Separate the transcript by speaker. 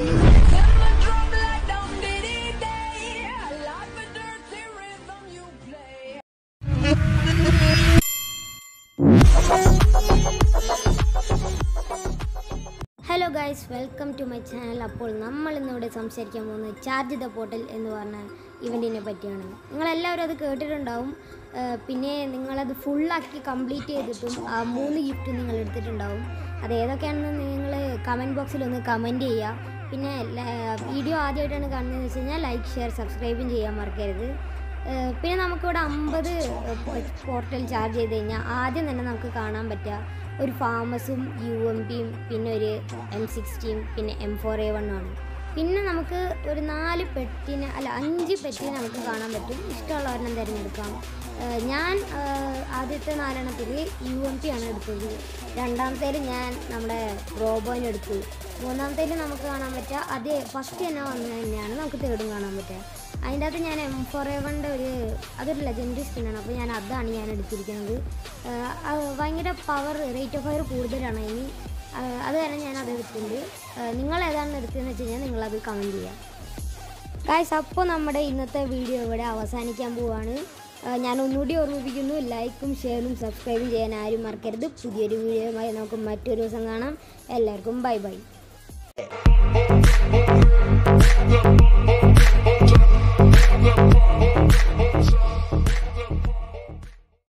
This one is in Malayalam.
Speaker 1: Hello guys, welcome to my channel. അപ്പോൾ നമ്മൾ ഇന്നിവിടെ സംസാരിക്കാൻ പോകുന്നത് ചാർജ് ദ പോർട്ടൽ എന്ന് പറഞ്ഞ ഇവൻറ്റിനെ പറ്റിയാണ്. നിങ്ങളെല്ലാവരും അത് കേട്ടിട്ടുണ്ടാവും. പിന്നെ നിങ്ങളത് ഫുള്ളാക്കി കംപ്ലീറ്റ് ചെയ്തിട്ടും ആ 3 ഗിഫ്റ്റ് നിങ്ങൾ എടുത്തിട്ടുണ്ടാവും. അത് ഏതൊക്കെയാണെന്ന് നിങ്ങൾ കമൻറ്റ് ബോക്സിൽ ഒന്ന് കമൻറ്റ് ചെയ്യുക. പിന്നെ വീഡിയോ ആദ്യമായിട്ടാണ് കാണുന്നതെന്ന് വെച്ച് കഴിഞ്ഞാൽ ലൈക്ക്, ഷെയർ, സബ്സ്ക്രൈബും ചെയ്യാൻ മറക്കരുത്. പിന്നെ നമുക്കിവിടെ 50 പോർട്ടൽ ചാർജ് ചെയ്ത് കഴിഞ്ഞാൽ ആദ്യം തന്നെ നമുക്ക് കാണാൻ പറ്റുക ഒരു ഫാമസും UMPയും പിന്നെ ഒരു M60യും പിന്നെ M4A1 ആണ്. പിന്നെ നമുക്ക് ഒരു 5 പെറ്റിനെ നമുക്ക് കാണാൻ പറ്റും. ഇഷ്ടമുള്ള ഒരെണ്ണം തിരഞ്ഞെടുക്കാം. ഞാൻ ആദ്യത്തെ 4 UMP ആണ് എടുത്തത്. രണ്ടാമത്തേൽ ഞാൻ നമ്മുടെ റോബോനെ എടുത്തു. മൂന്നാമത്തേൽ നമുക്ക് കാണാൻ പറ്റുക അതേ ഫസ്റ്റ് തന്നെ വന്നു തന്നെയാണ് നമുക്ക് തേർഡും കാണാൻ പറ്റുക. അതിൻ്റെ അകത്ത് ഞാൻ M4A1 അതൊരു ലെജൻഡറി സ്കിന്നാണ്. അപ്പോൾ അതാണ് ഞാൻ എടുത്തിരിക്കുന്നത്. ഭയങ്കര റേറ്റ് ഓഫ് ഫയർ കൂടുതലാണ് അതിന്. അത് കാരണം ഞാൻ അത് എടുത്തിട്ടുണ്ട്. നിങ്ങൾ ഏതാണെന്ന് എടുത്തതെന്ന് വെച്ച് കഴിഞ്ഞാൽ നിങ്ങളത് കമൻറ്റ് ചെയ്യാം. ഗൈസ്, അപ്പോൾ നമ്മുടെ ഇന്നത്തെ വീഡിയോ ഇവിടെ അവസാനിക്കാൻ പോവുകയാണ്. ഞാൻ ഒന്നുകൂടി ഓർമ്മിപ്പിക്കുന്നു, ലൈക്കും ഷെയറും സബ്സ്ക്രൈബും ചെയ്യാൻ ആരും മറക്കരുത്. പുതിയൊരു വീഡിയോയുമായി നമുക്ക് മറ്റൊരു ദിവസം കാണാം. എല്ലാവർക്കും ബൈ ബൈ.
Speaker 2: Yeah.